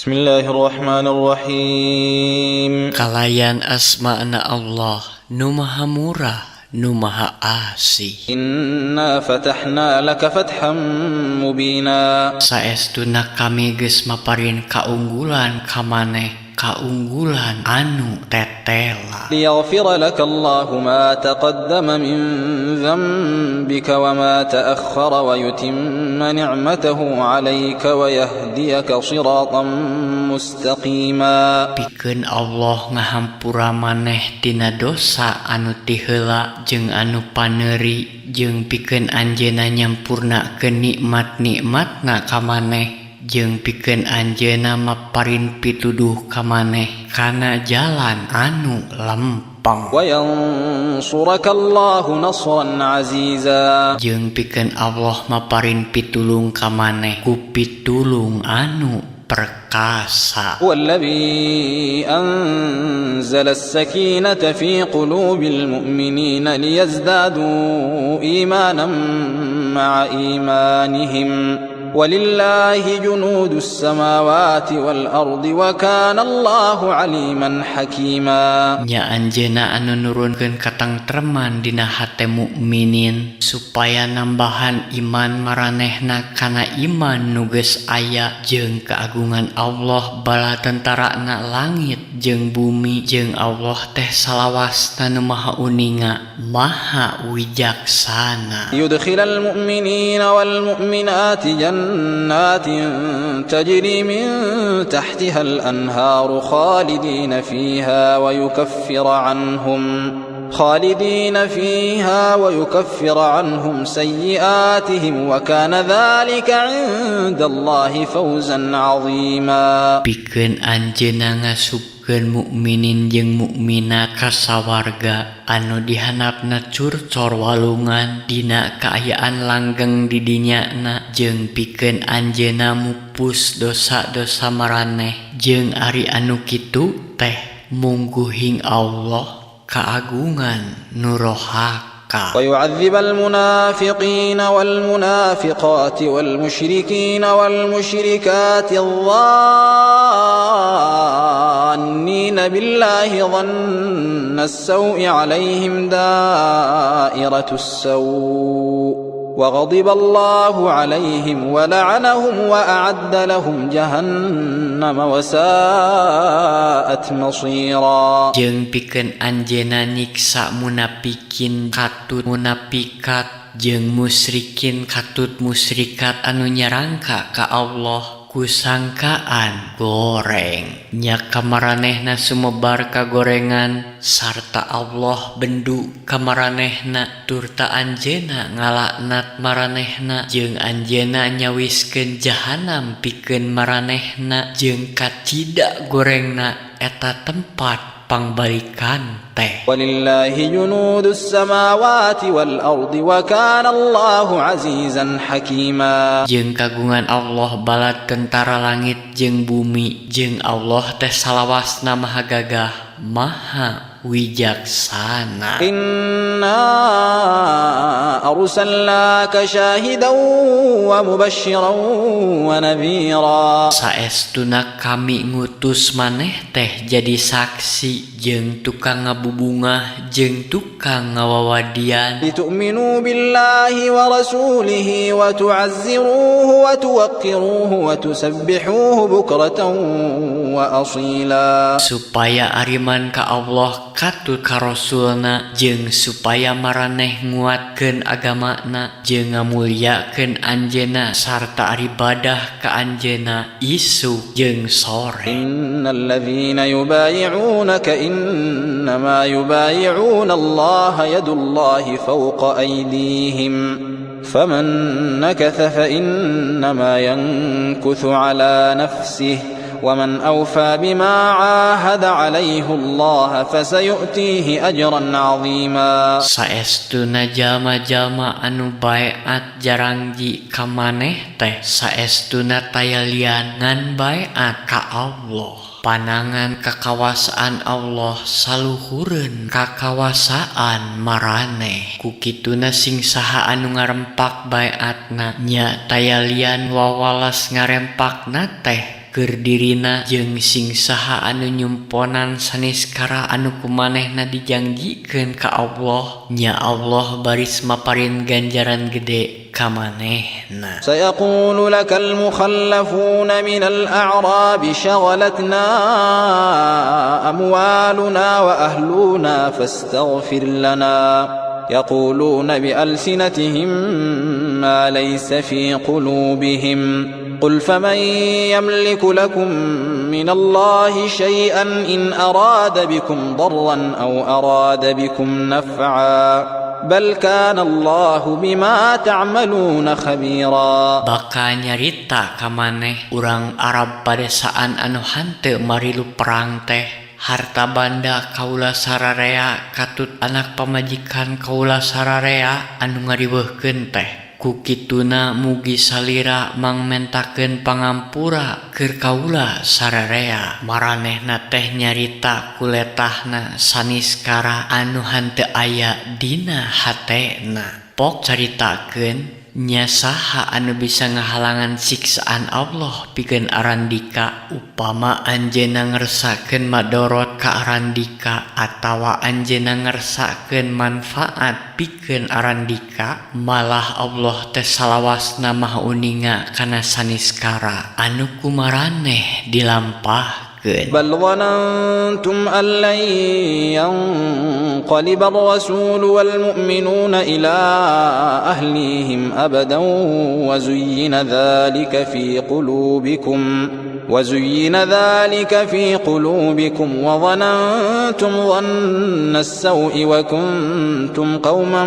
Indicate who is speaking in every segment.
Speaker 1: Bismillahirrahmanirrahim.
Speaker 2: Kalayan asma'na Allah, nu maha murah, nu maha asih.
Speaker 1: Inna fatahna laka fatham mubina.
Speaker 2: Saestuna kami geus maparin kaunggulan ka maneh, kaunggulan anu tetela.
Speaker 1: Liyaghfira laka Allahu ma taqaddama min dhanbika wa ma ta'akhkhara wa yutimma ni'matahu 'alayka wa yahdiyaka shiratan mustaqima.
Speaker 2: Pikeun Allah ngahampura maneh tina dosa anu ti heula jeung anu paneuri, jeung pikeun anjeunna nyampurnakeun nikmat-nikmatna ka maneh, jeung pikeun anjeunna maparin pituduh ka maneh kana jalan anu lempeng.
Speaker 1: Wa yansuraka Allahu nasran 'aziza.
Speaker 2: Jeung pikeun Allah maparin pitulung ka maneh ku pitulung anu perkasa.
Speaker 1: Wallazi anzala as-sakinata fi qulubil mu'minina liyazdadu imanan ma'a imanihim. Walillahi junudus samawati wal ardi wa kana Allahu aliman hakima.
Speaker 2: Nya anjeunna anu nurunkeun katangtreman dina hate mukminin supaya nambahan iman maranehna kana iman nu geus aya, jeung keagungan Allah bala tentarana langit jeung bumi, jeung Allah teh salawasna nu maha uninga, maha wijaksana.
Speaker 1: Yudkhilal mu'minina wal mu'minati jannatin tajri min tahtiha al-anharu khalidina fiha wa yukaffir anhum sayyi'atihim wa kana dhalika 'inda Allahi fawzan 'azima.
Speaker 2: Pikeun anjeunna ngasupkeun mukminin jeung mukminat ka sawarga anu dihandapna curcor walungan dina kaayaan langgeng di dinyana, jeung pikeun anjeunna mupus dosa-dosa maraneh, jeung ari anu kitu teh mungguhing Allah kaagungan nu rohaka.
Speaker 1: Wa yu'adzibal munafiqina wal munafiqati wal musyrikina wal musyrikati adh-dhannina billahi dhanna as-saw'i 'alayhim da'iratus saw' wa ghadiba Allahu 'alayhim wa la'anahum wa a'adda lahum jahannama wa sa'at masira.
Speaker 2: Jeung pikeun anjeunna nyiksa munafikin katut munafikat, jeung musyrikin katut musyrikat anu nyarangka ka Allah ku sangkaan goreng. Nya kamaranehna sumebar kagorengan sarta Allah bendu kamaranehna turta anjeunna ngalaknat maranehna, jeung anjeunna nyawiskeun jahanam pikeun maranehna, jeung kacida gorengna eta tempat pangbalikan teh.
Speaker 1: Walillahi junudus samawati wal ardi wa kana Allahu azizan hakima.
Speaker 2: Jeung kagungan Allah bala tentara langit jeung bumi, jeung Allah teh salawasna maha gagah, maha wijaksana.
Speaker 1: Inna arsalnaka syahidan wa mubasysyiran wa nadhira.
Speaker 2: Saestuna kami ngutus maneh teh jadi saksi, jeung tukang ngabubungah, jeung tukang ngawawadian.
Speaker 1: Litu'minu billahi wa rasulihi wa tu'azziruhu wa tuwaqqiruhu wa tusabbihuhu bukratan wa asila.
Speaker 2: Supaya ariman ka Allah katut ka Rasulna, jeung supaya maraneh nguatkeun agamana, jeung ngamulyakeun anjeunna sarta aribadah ka anjeunna isuk jeung sore.
Speaker 1: Innal ladzina yubayi'unaka innama yubayi'una Allah yadullahi fawqa aydihim faman nakatha fa innama yankuthu ala nafsihi ومن أوفى بما عاهد عليه الله فسيؤتيه أجرا عظيما.
Speaker 2: Saestuna jalma-jalma anu baeat jarangji ka maneh teh saestuna tayalian ngan baeat ka Allah. Panangan kakawasaan Allah saluhureun kakawasaan maraneh. Ku kituna sing saha anu ngarempak baeatna nya tayalian wawalas ngarempakna teh keur dirina jeung sing saha anu nyumponan saniskara anu kumanehna dijangjikeun ka Allah, nya Allah baris maparin ganjaran gede ka manehna.
Speaker 1: سيقول لك المخلفون من الأعراب شغلتنا أموالنا وأهلنا فاستغفر لنا يقولون بألسنتهم ما ليس في قلوبهم قل فمن يملك لكم من الله شيئا إن أراد بكم ضرا أو أراد بكم نفعا بل كان الله بما تعملون خبيرا.
Speaker 2: Baka nyarita ka maneh urang Arab padesaan anu hanteu marilu perang teh, harta banda kaula sararea katut anak pamajikan kaula sararea anu ngariweuhkeun teh. Ku kituna mugi salira mangmentakeun pangampura keur kaula sararea. Maranehna teh nyarita kuletahna saniskara anu hanteu aya dina hatena. Pok caritakeun nya saha anu bisa ngahalangan siksaan Allah pikeun Arandika, upama anjeunna ngersakeun madorot ka Arandika atawa anjeunna ngersakeun manfaat pikeun Arandika, malah Allah teh salawasna maha uninga kana saniskara anu kumaraneh dilampahkeun.
Speaker 1: بل ظننتم أن لن ينقلب الرسول والمؤمنون إلى أهليهم أبدا وزين ذلك في قلوبكم وظننتم ظن السوء وكنتم قوما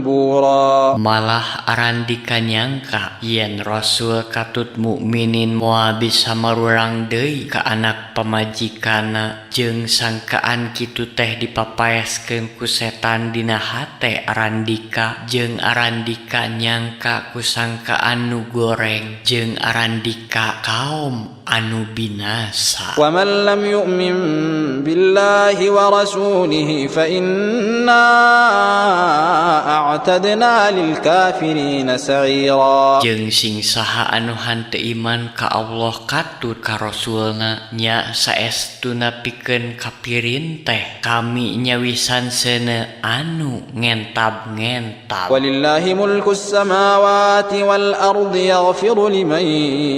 Speaker 1: بورا.
Speaker 2: Malah Arandika nyangka yen Rasul katut mukminin moal bisa marurang deui ka anak pamajikana, jeung sangkaan kitu teh dipapaeskeun ku setan dina hate Arandika, jeung Arandika nyangka ku sangkaan nu goreng, jeung Arandika kaum anu binasa.
Speaker 1: ومن لم يؤمن بالله ورسوله فإنا أعتدنا للكافرين سعيرا.
Speaker 2: Jeung sing saha anu hanteu iman ka Allah katut ka Rasulna, nya saestuna pikeun kapirin teh kami nyawisan seuneu anu ngentab-ngentab.
Speaker 1: ولله ملك السماوات والأرض يغفر لمن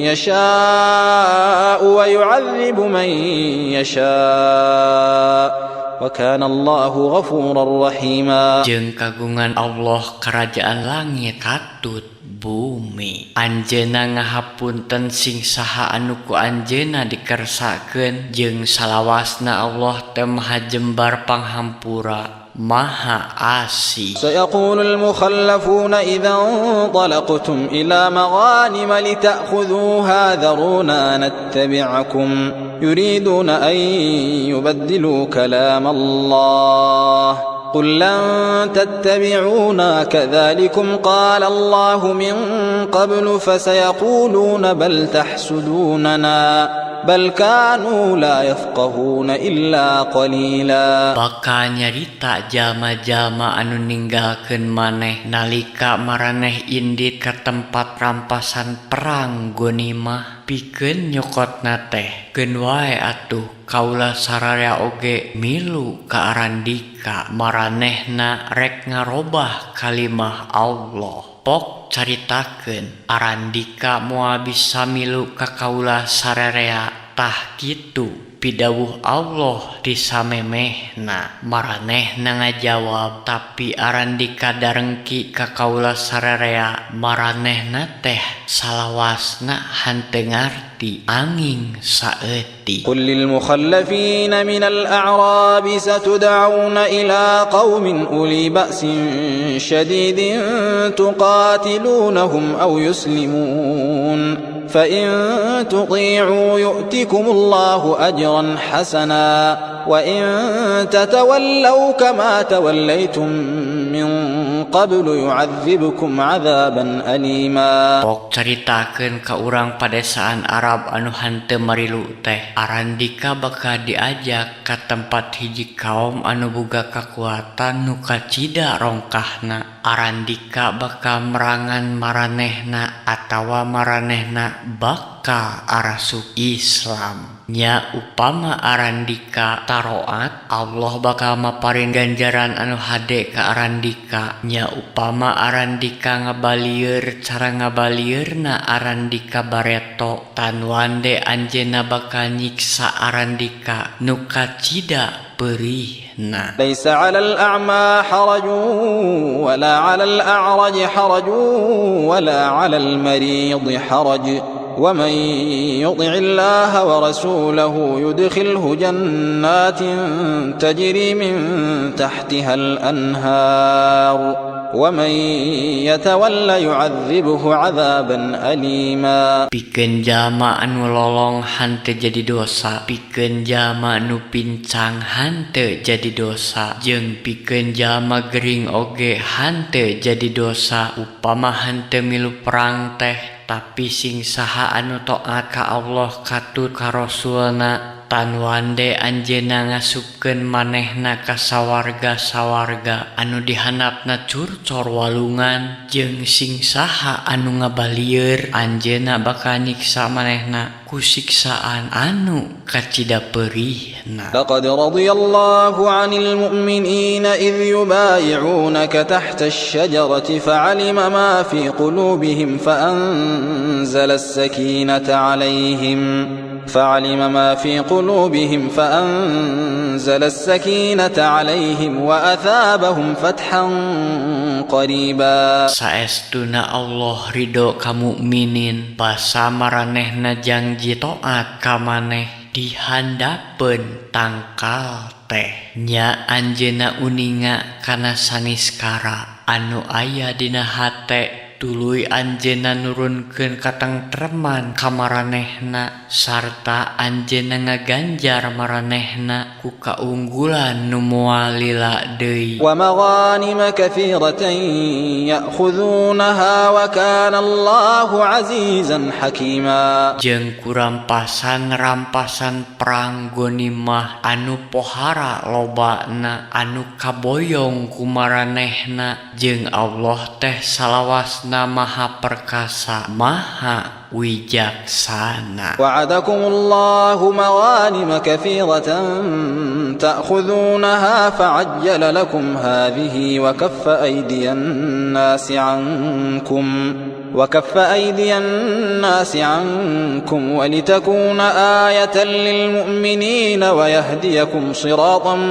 Speaker 1: يشاء ويعذب من يشاء وكان الله غفورا رحيما.
Speaker 2: Jeung kagungan Allah kerajaan langit katut bumi, anjeunna ngahapunten sing saha anu ku anjeunna dikersakeun, jeung salawasna Allah teh maha jembar panghampura maha asih.
Speaker 1: سيقول المخلفون إذا انطلقتم إلى مغانم لتأخذوها ذرونا نتبعكم يريدون أن يبدلوا كلام الله قل لن تتبعونا كذلكم قال الله من قبل فسيقولون بل تحسدوننا بل كانوا لا يفقهون إلا قليلا.
Speaker 2: Baka nyarita jalma-jalma anu ninggalkeun maneh nalika maraneh indit ka tempat rampasan perang Ghanimah pikeun nyokotna teh, keun wae atuh kaula sararea oge milu ka Arandika, maranehna rek ngarobah kalimah Allah. Pok caritakeun Arandika moal bisa milu ka kaula sararea tah kitu pidawuh Allah disamemehna. Maranehna ngajawab, tapi Arandika darengki ka kaula sararea, maranehna teh salawasna hanteu ngarti anging saeutik.
Speaker 1: قل للمخلفين من الأعراب ستدعون إلى قوم أولي بأس شديد تقاتلونهم أو يسلمون فإن تطيعوا يؤتكم الله أجرا حسنا وإن تتولوا كما توليتم من قبل يعذبكم عذابا أليما.
Speaker 2: Pok caritakeun ka urang padesaan Arab anu hanteu marilu teh, Arandika bakal diajak ka tempat hiji kaum anu boga kakuatan nu kacida rongkahna. arandika bakal merangan maranehna atawa maranehna bakal arasuk Islam. Nya upama arandika taroat, Allah bakal maparin ganjaran anu hade ka arandika. Nya upama arandika ngabalieur, cara ngabalieurna arandika bareto, tan wande anjeunna bakal nyiksa arandika nu kacida perihna.
Speaker 1: Laisa 'alal a'ma harajun wala 'alal a'raj harajun wala 'alal marid haraj. ومن يطع الله ورسوله يدخله جنات تجري من تحتها الأنهار ومن يتولى يعذبه عذابا أليما.
Speaker 2: Pikeun jalma anu lolong hante jadi dosa, pikeun jalma anu pincang hante jadi dosa, jeung pikeun jalma gering oge hante jadi dosa. Upama hante milu perang teh, tapi sing saha anu taat ka Allah katut ka Rasulna, tan wande anjeunna ngasupkeun manehna ka sawarga-sawarga anu dihandapna curcor walungan, jeung sing saha anu ngabalieur anjeunna bakal nyiksa manehna ku siksaan anu kacida perihna.
Speaker 1: Laqad radiyallahu 'anil mu'minina idh yubayi'unaka tahta asy-syajarati fa'alima ma fi qulubihim fa'anzala as-sakinata 'alayhim فأنزل السكينة عليهم وأثابهم فتحا قريبا.
Speaker 2: Saestuna Allah ridho ka mukminin basa maranehna janji taat ka maneh dihandapeun tangkal teh. Nya anjeunna uninga kana saniskara anu aya dina hate, tuluy anjeunna nurunkeun katengtreman ka maranehna sarta anjeunna ngaganjar maranehna ku kaunggulan nu moal lila deui.
Speaker 1: Wa maghanima katsiratan ya'khudunaha wa kana Allahu 'azizan hakima.
Speaker 2: Jeung rampasan perang ghanimah anu pohara lobana anu kaboyong ku maranehna, jeung Allah teh salawasna Maha perkasa, Maha wijaksana.
Speaker 1: Wa'adakumullahu maghanima katsiratan ta'khudunaha fa'ajjala lakum hadhihi wa kaffa aydiyan nasi 'ankum wa litakuna ayatan lilmu'minina wa yahdiyakum shiratan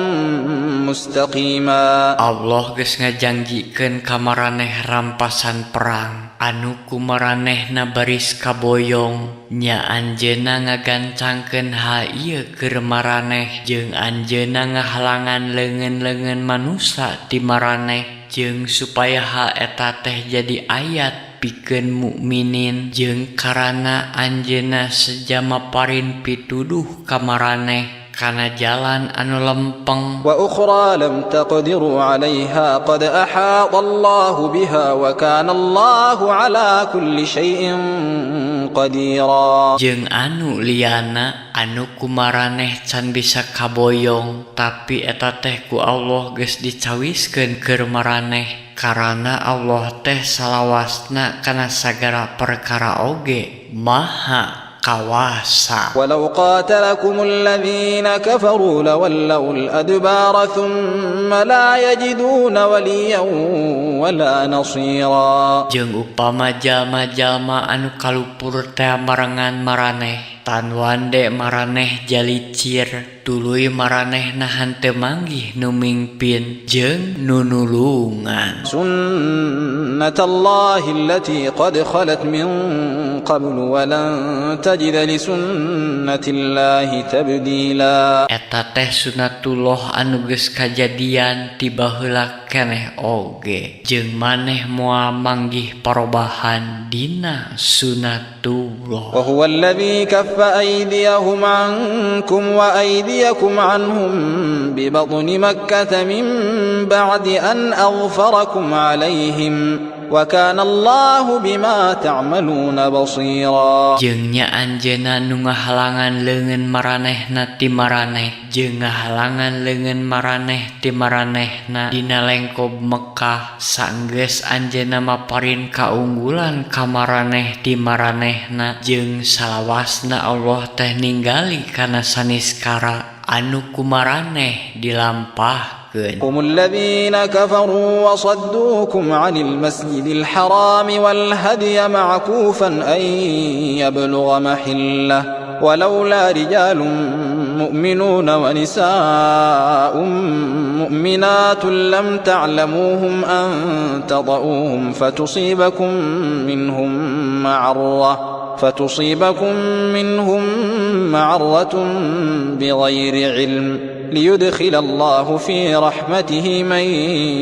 Speaker 1: mustaqima.
Speaker 2: Allah geus ngajanjikeun ka maraneh rampasan perang anu ku maranehna baris kaboyong. Nya anjeunna ngagancangkeun hal ieu keur maraneh, jeung anjeunna ngahalangan leungeun-leungeun manusa ti maraneh, jeung supaya hal eta teh jadi ayat pikeun mukminin, jeung karana anjeunna sejama parin pituduh ka maraneh kana jalan anu lempeng.
Speaker 1: Wa ukhra lam taqdiru 'alayha qad ahata Allahu biha wa kana Allahu 'ala kulli syai'in qadira.
Speaker 2: Jeung anu liana anu kumaraneh can bisa kaboyong, tapi eta teh ku Allah geus dicawiskeun keur maraneh, karana Allah teh salawasna kana sagala perkara oge Maha kawasa.
Speaker 1: Walau qatalakumul ladzina kafaru lawallawul adbara thumma la yajiduna waliyan wala nasira.
Speaker 2: Jeung upama jalma-jalma anu kalupur teh marangan maraneh, tan wande maraneh jalicir, tuluy maranehna hanteu manggih nu mingpin jeung nu nulungan.
Speaker 1: Sunnatullahi allati qad khalat min qablu wa lan tajida li sunnatillahi tabdila.
Speaker 2: Eta teh sunatullah anu geus kajadian ti baheula keneh oge, jeung maneh moal manggih parobahan dina sunatullah.
Speaker 1: Wa huwa alladzi kaffa aydiyahum 'ankum wa aydiyakum 'anhum bi batni makkah min ba'di an aghfarakum 'alayhim وكان الله بما تعملون بصيرا.
Speaker 2: Jeung nya anjeunna nu ngahalangan leungeun maranehna ti maraneh jeung ngahalangan leungeun maraneh ti maranehna dina lengkob Mekkah sanggeus anjeunna maparin kaunggulan ka maraneh ti maranehna jeung salawasna Allah teh ninggali kana saniskara anu kumaraneh dilampahkeun.
Speaker 1: هم الذين كفروا وصدوكم عن المسجد الحرام والهدي معكوفا أن يبلغ محله ولولا رجال مؤمنون ونساء مؤمنات لم تعلموهم أن تطؤوهم فتصيبكم منهم معرة بغير علم ليدخل الله في رحمته من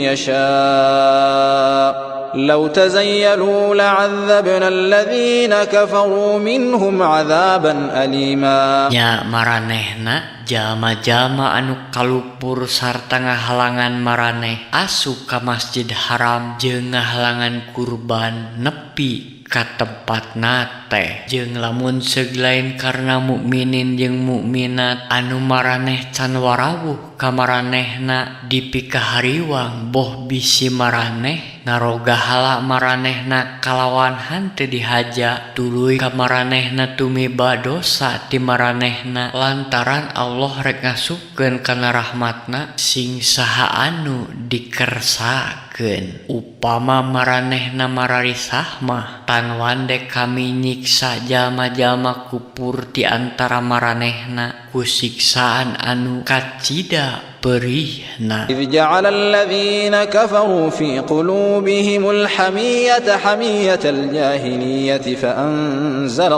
Speaker 1: يشاء لو تزيلوا لعذبنا الذين كفروا منهم عذابا أليما.
Speaker 2: Ya maranehna jalma-jalma anu kalupur sarta ngahalangan maraneh asup ka Masjid Haram jeung ngahalangan kurban nepi ka tempatna teh jeung lamun seglain karena mukminin jeung mukminat anu maraneh can warawuh ka maranehna dipikahariwang boh bisi maraneh ngaroga hala maranehna kalawan henteu dihaja tuluy ka maranehna tumiba dosa ti maranehna lantaran Allah rek ngasupkeun kana rahmatna sing saha anu dikersakeun. Upama maranehna mararisah mah tan wande kami nyiksa jalma-jalma kupur di antara maranehna ku siksaan anu kacida perihna.
Speaker 1: إذ جعل الذين كفروا في قلوبهم الحمية حمية الجاهلية فأنزل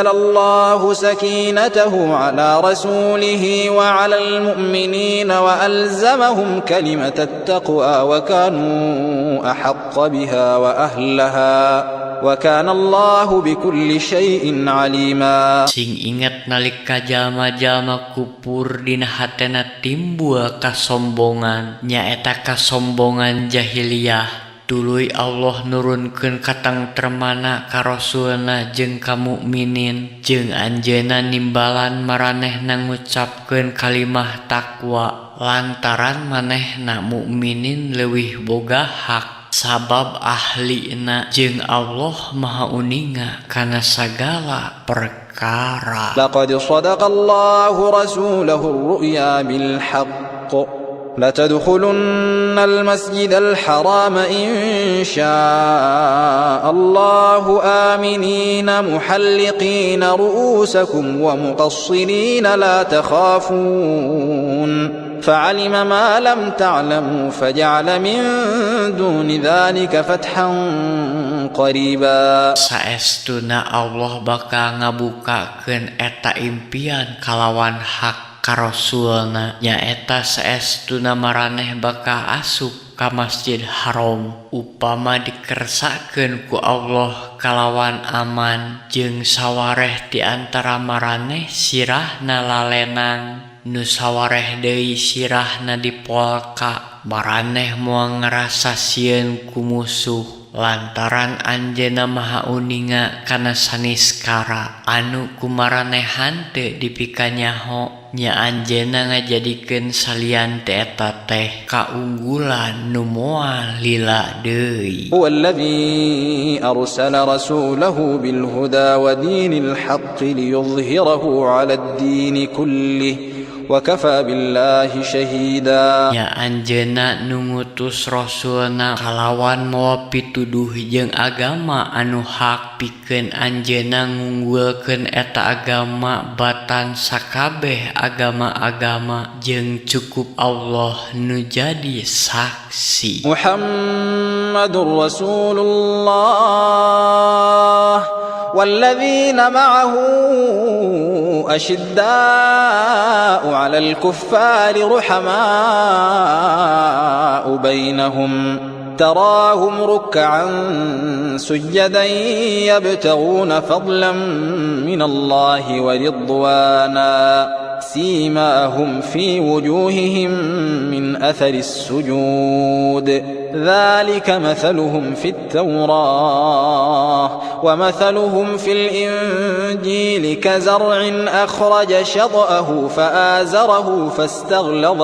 Speaker 1: الله سكينته على رسوله وعلى المؤمنين وألزمهم كلمة التقوى وكانوا أحق بها وأهلها وكان الله بكل شيء عليما.
Speaker 2: Sing ingat nalika jalma-jalma kupur dina hatena timbul kasombongan nyaeta kasombongan jahiliyah. Tuluy Allah nurunkeun katangtremana ka Rasulna jeung ka mukminin jeung anjeunna nimbalan maranehna ngucapkeun kalimah takwa lantaran manehna mukminin leuwih boga hak sabab ahlina jeung Allah Maha Uninga kana sagala perkara.
Speaker 1: Laqad sadaqallahu rasulahu ar-ru'ya bil haqq لتدخلن المسجد الحرام إن شاء الله آمنين محلقين رؤوسكم ومقصرين لا تخافون فعلم ما لم تعلموا فجعل من دون ذلك فتحا قريبا.
Speaker 2: Saestuna Allah bakal ngabukakeun eta impian kalawan hak ka Rasulna nyaeta saestuna maraneh bakal asup ka Masjid Haram upama dikersakeun ku Allah kalawan aman jeung sawareh di antara maraneh sirahna lalenang nu sawareh deui sirahna dipolka maraneh moal ngarasa sieun ku musuh lantaran anjeunna Maha Uninga kana saniskara anu kumaranehan teu dipikanyaho nya anjeunna ngajadikeun salian teh eta teh kaunggulan nu moal lila deui.
Speaker 1: Huwallazi arsala rasulahu bil huda wa dinil haqqi liyudhhirahu 'alad dini kullih wa kafa billahi shahida.
Speaker 2: Ya anjeunna nu ngutus rasulna kalawan mawa pituduh jeung agama anu hak pikeun anjeunna ngunggulkeun eta agama batan sakabeh agama-agama jeung cukup Allah nu jadi saksi.
Speaker 1: Muhammadur Rasulullah والذين معه أشداء على الكفار رحماء بينهم تراهم ركعا سجدا يبتغون فضلا من الله ورضوانا سيماهم في وجوههم من أثر السجود ذلك مثلهم في التوراة ومثلهم في الإنجيل كزرع أخرج شطأه فآزره فاستغلظ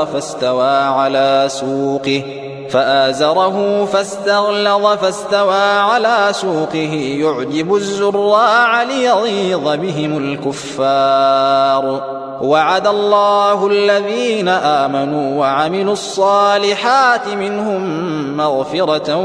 Speaker 1: فاستوى على سوقه يعجب الزراع ليغيظ بهم الكفار وعد الله الذين آمنوا وعملوا الصالحات منهم مغفرة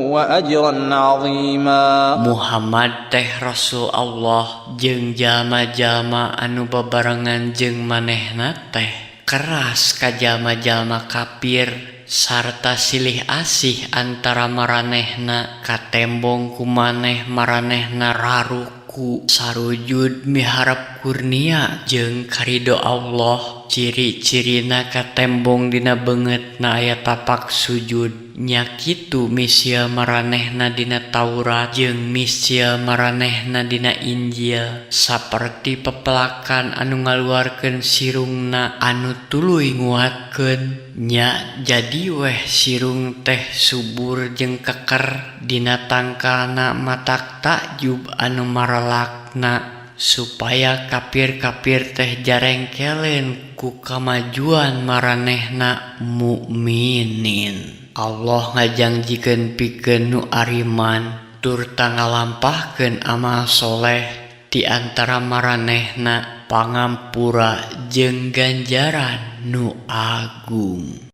Speaker 1: وأجرا عظيما.
Speaker 2: Muhammad teh Rasul Allah jeung jalma-jalma anu bebarengan jeung manehna teh keras ka jalma-jalma kafir sarta silih asih antara maranehna katembong ku maneh maranehna raruku sarujud miharap kurnia jeung karido Allah ciri-cirina katembong dina beungeutna aya tapak sujud nya kitu misia maranehna dina Taurat jeung misia maranehna dina Injil saperti pepelakan anu ngaluarkeun sirungna anu tuluy nguatkeun nya jadi weh sirung teh subur jeung keker dina tangkalna matak takjub anu marelakna supaya kafir-kafir teh jarengkelen ku kamajuan maranehna mukminin. Allah ngajangjikeun pikeun nu ariman tur ngalampahkeun amal soleh di antara maranehna pangampura jeung ganjaran nu agung.